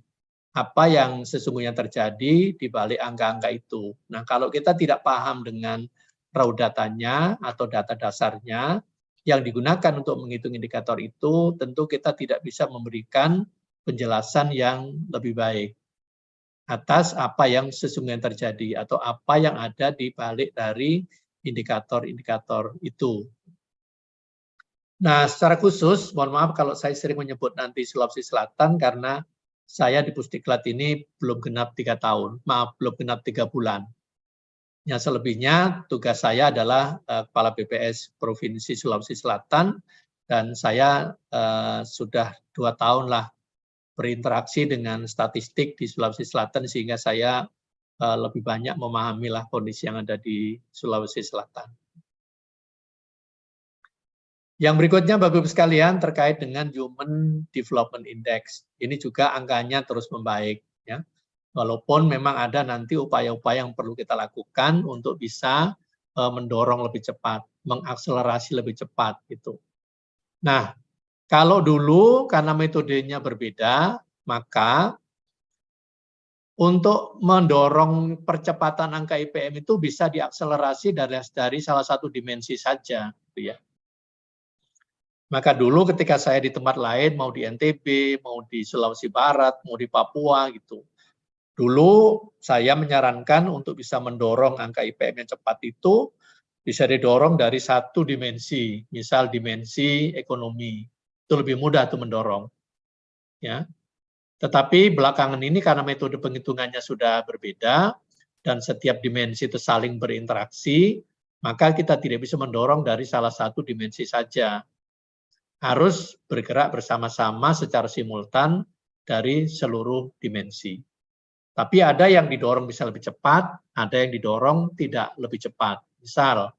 apa yang sesungguhnya terjadi di balik angka-angka itu. Nah, kalau kita tidak paham dengan raw datanya atau data dasarnya yang digunakan untuk menghitung indikator itu, tentu kita tidak bisa memberikan penjelasan yang lebih baik atas apa yang sesungguhnya terjadi atau apa yang ada di balik dari indikator-indikator itu. Nah, secara khusus, mohon maaf kalau saya sering menyebut nanti Sulawesi Selatan karena saya di Pusdiklat ini belum genap 3 tahun, maaf, belum genap 3 bulan. Yang selebihnya tugas saya adalah Kepala BPS Provinsi Sulawesi Selatan dan saya sudah 2 tahun lah berinteraksi dengan statistik di Sulawesi Selatan sehingga saya lebih banyak memahami lah kondisi yang ada di Sulawesi Selatan. Yang berikutnya Bapak Ibu sekalian terkait dengan Human Development Index. Ini juga angkanya terus membaik ya. Walaupun memang ada nanti upaya-upaya yang perlu kita lakukan untuk bisa mendorong lebih cepat, mengakselerasi lebih cepat gitu. Nah, kalau dulu karena metodenya berbeda, maka untuk mendorong percepatan angka IPM itu bisa diakselerasi dari salah satu dimensi saja gitu ya. Maka dulu ketika saya di tempat lain, mau di NTB, mau di Sulawesi Barat, mau di Papua gitu. Dulu saya menyarankan untuk bisa mendorong angka IPM yang cepat itu bisa didorong dari satu dimensi, misal dimensi ekonomi. Itu lebih mudah tuh mendorong. Ya. Tetapi belakangan ini karena metode penghitungannya sudah berbeda dan setiap dimensi itu saling berinteraksi, maka kita tidak bisa mendorong dari salah satu dimensi saja. Harus bergerak bersama-sama secara simultan dari seluruh dimensi. Tapi ada yang didorong bisa lebih cepat, ada yang didorong tidak lebih cepat. Misal,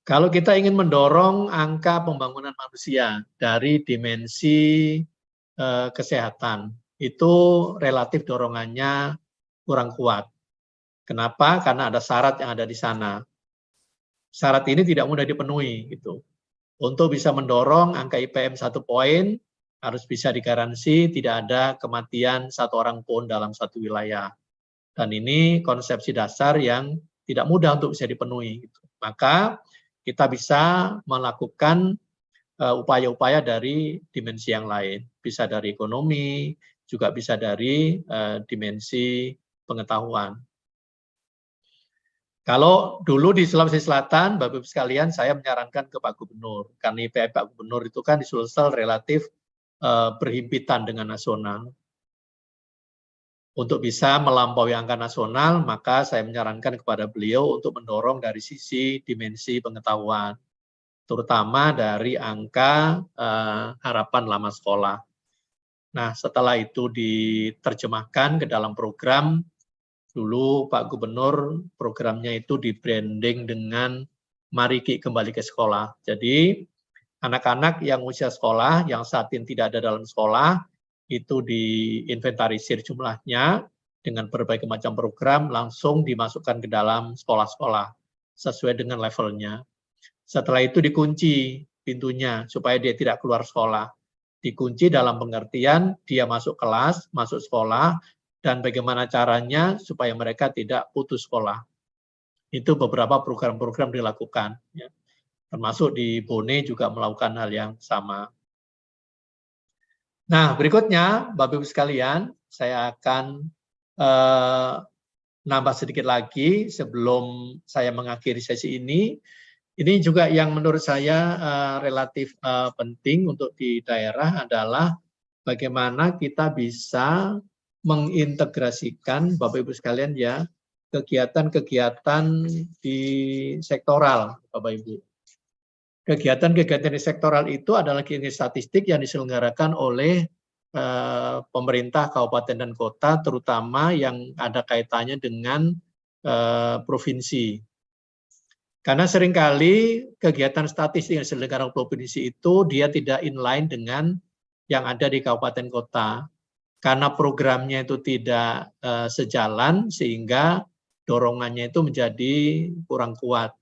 kalau kita ingin mendorong angka pembangunan manusia dari dimensi kesehatan, itu relatif dorongannya kurang kuat. Kenapa? Karena ada syarat yang ada di sana. Syarat ini tidak mudah dipenuhi gitu. Untuk bisa mendorong angka IPM 1 poin harus bisa digaransi tidak ada kematian 1 orang pun dalam satu wilayah. Dan ini konsepsi dasar yang tidak mudah untuk bisa dipenuhi. Gitu. Maka kita bisa melakukan upaya-upaya dari dimensi yang lain. Bisa dari ekonomi, juga bisa dari dimensi pengetahuan. Kalau dulu di Sulawesi Selatan, Bapak-Ibu sekalian, saya menyarankan ke Pak Gubernur. Karena IPM Pak Gubernur itu kan di Sulsel relatif berhimpitan dengan nasional. Untuk bisa melampaui angka nasional, maka saya menyarankan kepada beliau untuk mendorong dari sisi dimensi pengetahuan, terutama dari angka harapan lama sekolah. Nah, setelah itu diterjemahkan ke dalam program, dulu Pak Gubernur programnya itu di-branding dengan Mari Ki Kembali ke Sekolah. Jadi, anak-anak yang usia sekolah, yang saat ini tidak ada dalam sekolah, itu diinventarisir jumlahnya dengan berbagai macam program, langsung dimasukkan ke dalam sekolah-sekolah, sesuai dengan levelnya. Setelah itu dikunci pintunya, supaya dia tidak keluar sekolah. Dikunci dalam pengertian, dia masuk kelas, masuk sekolah, dan bagaimana caranya supaya mereka tidak putus sekolah. Itu beberapa program-program dilakukan. Ya. Termasuk di Bone juga melakukan hal yang sama. Nah, berikutnya, Bapak-Ibu sekalian, saya akan nambah sedikit lagi sebelum saya mengakhiri sesi ini. Ini juga yang menurut saya relatif penting untuk di daerah adalah bagaimana kita bisa mengintegrasikan, Bapak-Ibu sekalian ya, kegiatan-kegiatan di sektoral, Bapak-Ibu. Kegiatan-kegiatan di sektoral itu adalah kegiatan statistik yang diselenggarakan oleh pemerintah kabupaten dan kota, terutama yang ada kaitannya dengan provinsi. Karena seringkali kegiatan statistik yang diselenggarakan provinsi itu dia tidak inline dengan yang ada di kabupaten kota. Karena programnya itu tidak sejalan, sehingga dorongannya itu menjadi kurang kuat.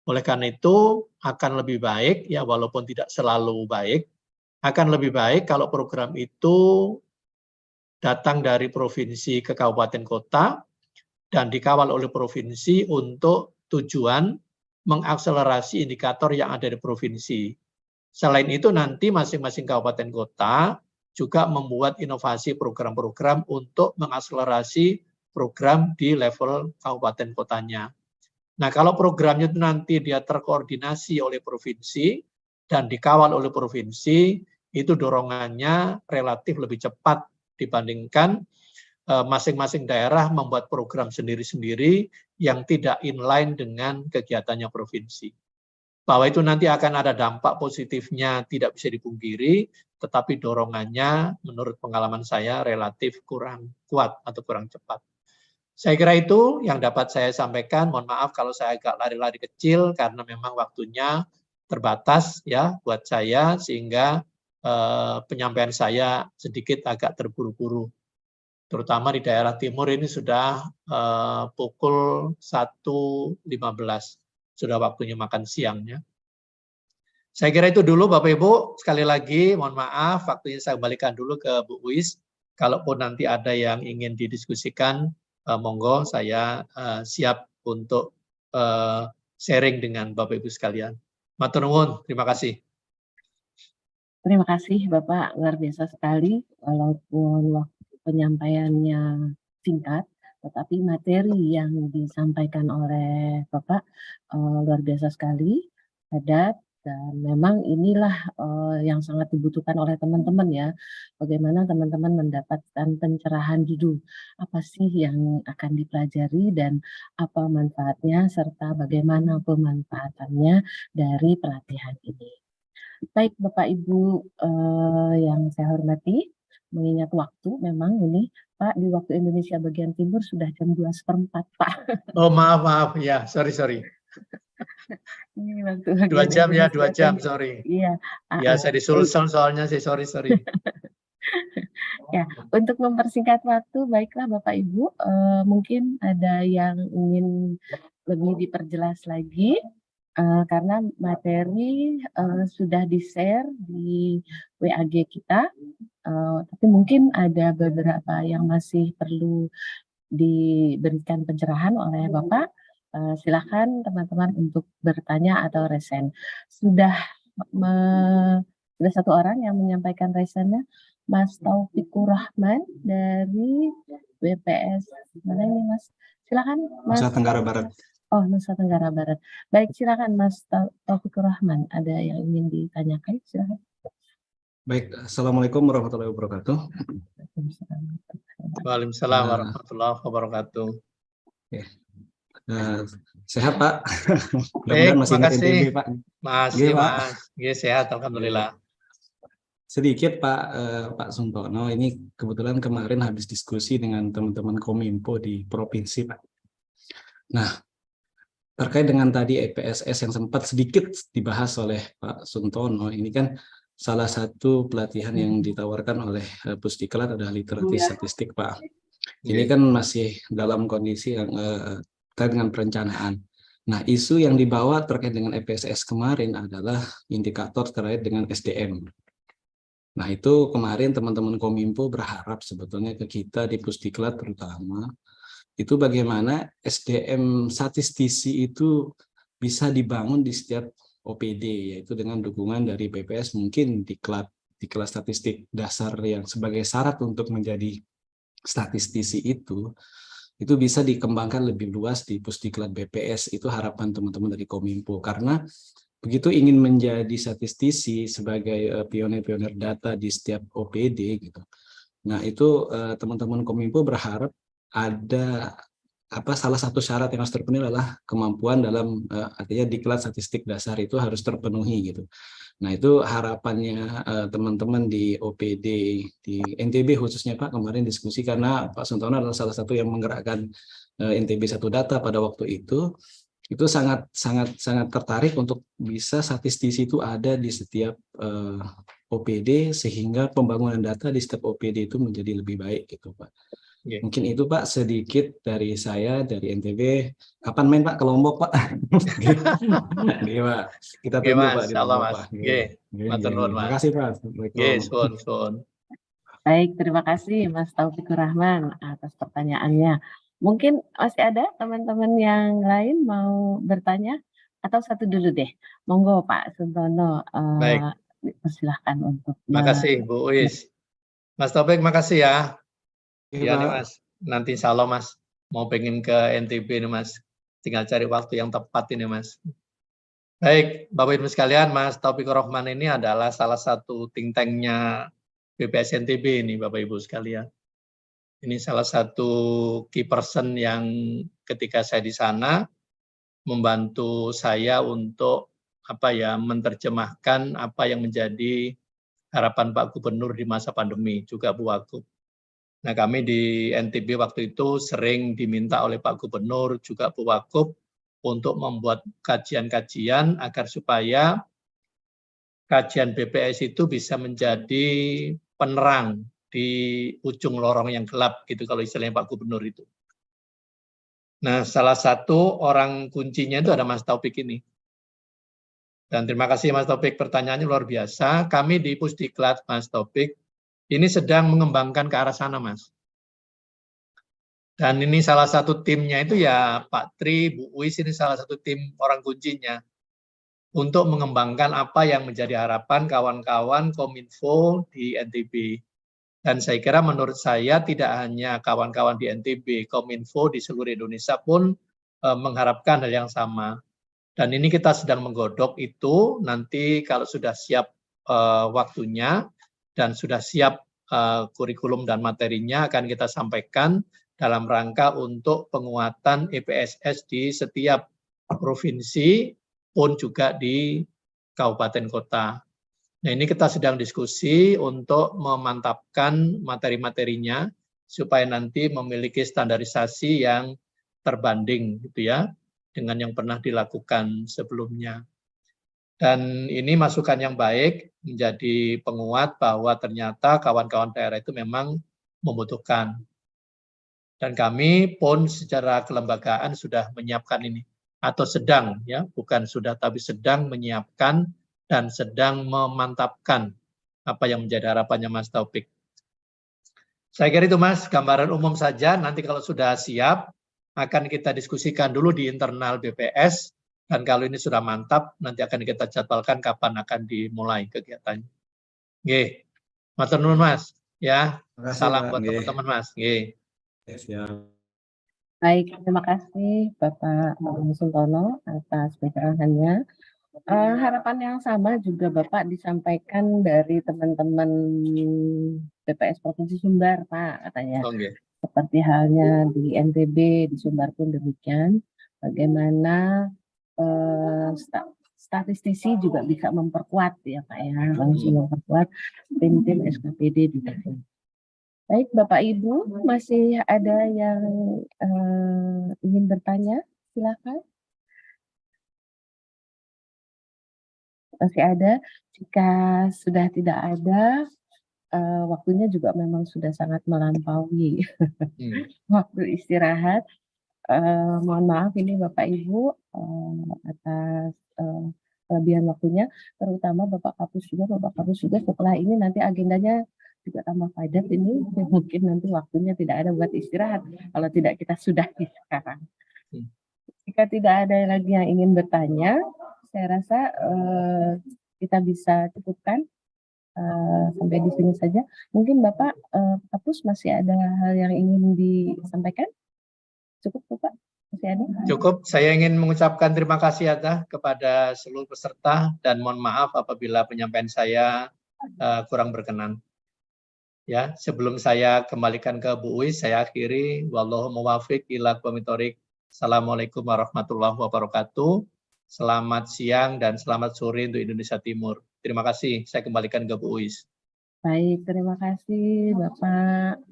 Oleh karena itu akan lebih baik, ya walaupun tidak selalu baik, akan lebih baik kalau program itu datang dari provinsi ke kabupaten kota dan dikawal oleh provinsi untuk tujuan mengakselerasi indikator yang ada di provinsi. Selain itu nanti masing-masing kabupaten kota juga membuat inovasi program-program untuk mengakselerasi program di level kabupaten kotanya. Nah, kalau programnya itu nanti dia terkoordinasi oleh provinsi dan dikawal oleh provinsi, itu dorongannya relatif lebih cepat dibandingkan masing-masing daerah membuat program sendiri-sendiri yang tidak inline dengan kegiatannya provinsi. Bahwa itu nanti akan ada dampak positifnya tidak bisa dipungkiri, tetapi dorongannya menurut pengalaman saya relatif kurang kuat atau kurang cepat. Saya kira itu yang dapat saya sampaikan. Mohon maaf kalau saya agak lari-lari kecil karena memang waktunya terbatas ya buat saya, sehingga penyampaian saya sedikit agak terburu-buru. Terutama di daerah timur ini sudah pukul 1.15, sudah waktunya makan siangnya. Saya kira itu dulu Bapak Ibu. Sekali lagi mohon maaf, waktunya saya kembalikan dulu ke Bu Uis. Kalaupun nanti ada yang ingin didiskusikan, monggo saya siap untuk sharing dengan Bapak Ibu sekalian. Matur nuwun, terima kasih. Terima kasih Bapak, luar biasa sekali. Walaupun waktu penyampaiannya singkat, tetapi materi yang disampaikan oleh Bapak luar biasa sekali, padat, dan memang inilah yang sangat dibutuhkan oleh teman-teman ya. Bagaimana teman-teman mendapatkan pencerahan dulu, apa sih yang akan dipelajari dan apa manfaatnya, serta bagaimana pemanfaatannya dari pelatihan ini. Baik Bapak Ibu yang saya hormati, mengingat waktu memang ini Pak, di waktu Indonesia bagian timur sudah jam 2:04 Pak. Oh maaf ya, sorry. Ini waktu 2 jam ya, 2 jam, timur. sorry. Iya. Ya saya di Sulsel soalnya sih, sorry. Ya, untuk mempersingkat waktu, baiklah Bapak Ibu, mungkin ada yang ingin lebih diperjelas lagi, karena materi sudah di-share di WAG kita, tapi mungkin ada beberapa yang masih perlu diberikan pencerahan oleh Bapak. Silakan teman-teman untuk bertanya atau resen. Sudah satu orang yang menyampaikan resennya, Mas Taufikur Rahman dari BPS. Mana ini Mas? Silakan Mas. Nusa Tenggara Barat. Oh, Nusa Tenggara Barat. Baik, silakan Mas Taufikur Rahman. Ada yang ingin ditanyakan? Silakan. Baik, Assalamualaikum warahmatullahi wabarakatuh. Waalaikumsalam warahmatullahi wabarakatuh. Sehat Pak? Baik, Mudah-mudahan masih ingat makasih. NTB Pak. Masih Iya, Pak. Mas, Iya, sehat Alhamdulillah. Sedikit Pak Suntono, ini kebetulan kemarin habis diskusi dengan teman-teman Kominfo di provinsi Pak. Nah, terkait dengan tadi EPSS yang sempat sedikit dibahas oleh Pak Suntono, ini kan salah satu pelatihan yang ditawarkan oleh Pusdiklat adalah literasi statistik Pak. Ini kan masih dalam kondisi yang terkait dengan perencanaan. Nah, isu yang dibawa terkait dengan EPSS kemarin adalah indikator terkait dengan SDM. Nah, itu kemarin teman-teman Kominfo berharap sebetulnya ke kita di Pusdiklat terutama, itu bagaimana SDM statistisi itu bisa dibangun di setiap OPD, yaitu dengan dukungan dari BPS mungkin di kelas statistik dasar yang sebagai syarat untuk menjadi statistisi itu bisa dikembangkan lebih luas di Pusdiklat BPS. Itu harapan teman-teman dari Kominfo, karena begitu ingin menjadi statistisi sebagai pionir-pionir data di setiap OPD gitu. Nah, itu teman-teman Kominfo berharap ada salah satu syarat yang harus terpenuhi adalah kemampuan dalam artinya diklat statistik dasar itu harus terpenuhi gitu. Nah, itu harapannya teman-teman di OPD di NTB khususnya Pak, kemarin diskusi karena Pak Suntono adalah salah satu yang menggerakkan NTB 1 Data pada waktu itu sangat tertarik untuk bisa statistisi itu ada di setiap OPD sehingga pembangunan data di setiap OPD itu menjadi lebih baik gitu Pak. Yeah. Mungkin itu Pak sedikit dari saya dari NTB. Kapan main Pak ke Lombok Pak? Iya Pak. Kita tunggu Pak di Lombok Pak. Terima kasih Pak. Baik, terima kasih Mas Taufikur Rahman atas pertanyaannya. Mungkin masih ada teman-teman yang lain mau bertanya atau satu dulu deh. Monggo Pak Suntono. Baik. Silahkan untuk. Terima kasih Bu Uis. Mas Taufik, makasih ya. Iya nih Mas, nanti insya Allah Mas mau pengen ke NTB nih Mas, tinggal cari waktu yang tepat ini Mas. Baik, Bapak Ibu sekalian, Mas Taufikur Rahman ini adalah salah satu think tank-nya BPS NTB ini Bapak Ibu sekalian. Ini salah satu key person yang ketika saya di sana membantu saya untuk menerjemahkan apa yang menjadi harapan Pak Gubernur di masa pandemi, juga Bu Wagub. Nah, kami di NTB waktu itu sering diminta oleh Pak Gubernur, juga Bu Wagub, untuk membuat kajian-kajian agar supaya kajian BPS itu bisa menjadi penerang di ujung lorong yang gelap, gitu kalau istilahnya Pak Gubernur itu. Nah, salah satu orang kuncinya itu ada Mas Taufik ini. Dan terima kasih Mas Taufik, pertanyaannya luar biasa. Kami di Pusdiklat, Mas Taufik, ini sedang mengembangkan ke arah sana, Mas. Dan ini salah satu timnya itu ya Pak Tri, Bu Uis, ini salah satu tim orang kuncinya untuk mengembangkan apa yang menjadi harapan kawan-kawan Kominfo di NTB. Dan saya kira menurut saya tidak hanya kawan-kawan di NTB, Kominfo di seluruh Indonesia pun mengharapkan hal yang sama. Dan ini kita sedang menggodok itu, nanti kalau sudah siap waktunya dan sudah siap kurikulum dan materinya akan kita sampaikan dalam rangka untuk penguatan EPSS di setiap provinsi pun juga di kabupaten kota. Nah, ini kita sedang diskusi untuk memantapkan materi-materinya supaya nanti memiliki standarisasi yang terbanding gitu ya dengan yang pernah dilakukan sebelumnya. Dan ini masukan yang baik menjadi penguat bahwa ternyata kawan-kawan daerah itu memang membutuhkan. Dan kami pun secara kelembagaan sudah menyiapkan ini, atau sedang, ya, bukan sudah, tapi sedang menyiapkan dan sedang memantapkan apa yang menjadi harapannya Mas Taufik. Saya kira itu Mas, gambaran umum saja. Nanti kalau sudah siap, akan kita diskusikan dulu di internal BPS, dan kalau ini sudah mantap, nanti akan kita jadwalkan kapan akan dimulai kegiatannya. Oke, matur nuwun Mas, ya. Terima kasih, Salam Pak. buat teman-teman Mas. Oke. Siap. Baik, terima kasih Bapak Suntono atas pencerahannya. Harapan yang sama juga Bapak disampaikan dari teman-teman BPS Provinsi Sumbar, Pak, katanya. Oke. Seperti halnya di NTB, di Sumbar pun demikian. Bagaimana statistisi juga bisa memperkuat ya Pak ya, langsung memperkuat tim-tim SKPD di daerah. Baik, Bapak Ibu, masih ada yang ingin bertanya? Silakan. Masih ada? Jika sudah tidak ada, waktunya juga memang sudah sangat melampaui waktu istirahat. Mohon maaf ini Bapak Ibu atas kelebihan waktunya, terutama Bapak Kapus juga setelah ini nanti agendanya juga tambah padat ini, mungkin nanti waktunya tidak ada buat istirahat kalau tidak kita sudahi sekarang. Jika tidak ada lagi yang ingin bertanya, saya rasa kita bisa cukupkan sampai di sini saja. Mungkin Bapak Kapus masih ada hal yang ingin disampaikan? Cukup Bapak? Masih ada? Cukup, saya ingin mengucapkan terima kasih kepada seluruh peserta dan mohon maaf apabila penyampaian saya kurang berkenan. Ya, sebelum saya kembalikan ke Bu Uis, saya akhiri. Wallahu muwaffiq ila aqwamit thoriq. Assalamualaikum warahmatullahi wabarakatuh. Selamat siang dan selamat sore untuk Indonesia Timur. Terima kasih. Saya kembalikan ke Bu Uis. Baik, terima kasih Bapak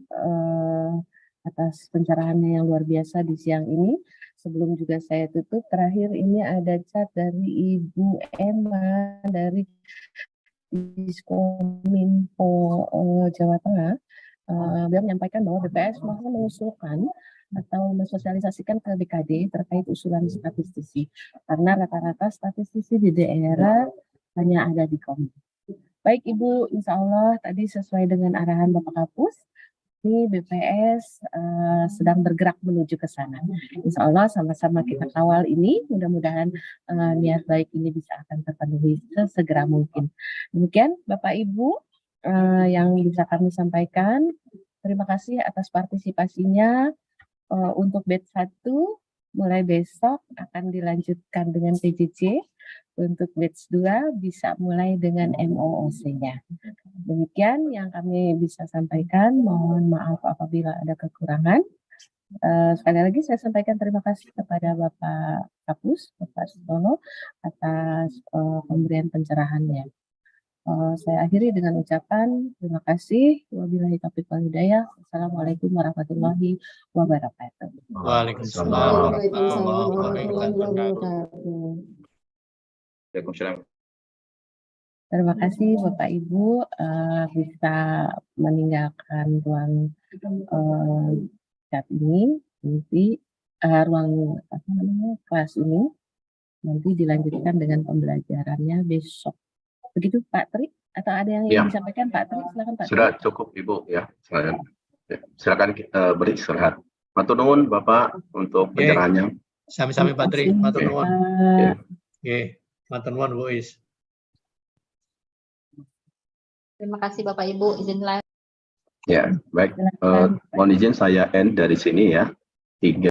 atas pencerahannya yang luar biasa di siang ini. Sebelum juga saya tutup, terakhir ini ada chat dari Ibu Emma dari Diskominfo Jawa Tengah. Beliau menyampaikan bahwa BPS mohon mengusulkan atau mensosialisasikan ke BKD terkait usulan statistisi, karena rata-rata statistisi di daerah hanya ada di Kominfo. Baik Ibu, insya Allah tadi sesuai dengan arahan Bapak Kapus, ini BPS sedang bergerak menuju ke sana. Insya Allah sama-sama kita kawal ini, mudah-mudahan niat baik ini bisa akan terpenuhi sesegera mungkin. Demikian Bapak Ibu yang bisa kami sampaikan. Terima kasih atas partisipasinya. Untuk batch 1 mulai besok akan dilanjutkan dengan PJJ. Untuk batch 2 bisa mulai dengan MOOC-nya. Demikian yang kami bisa sampaikan. Mohon maaf apabila ada kekurangan. Sekali lagi saya sampaikan terima kasih kepada Bapak Kapus, Bapak Suntono atas pemberian pencerahannya. Saya akhiri dengan ucapan terima kasih. Wabillahi taufiq wal hidayah. Assalamualaikum warahmatullahi wabarakatuh. Waalaikumsalam warahmatullahi wabarakatuh. Waalaikumsalam. Terima kasih Bapak Ibu bisa meninggalkan ruang chat ini, nanti ruang kelas ini nanti dilanjutkan dengan pembelajarannya besok. Begitu Pak Tri, atau ada yang ingin disampaikan Pak Tri? Silakan Pak Tri. Sudah cukup Ibu ya. Silakan beristirahat. Matur nuwun Bapak untuk pencerahannya. Sami-sami Pak Tri, matur nuwun. Oke, matur nuwun Bu Is. Terima kasih Bapak Ibu, izin live. Ya, baik. Mohon izin saya end dari sini ya. 3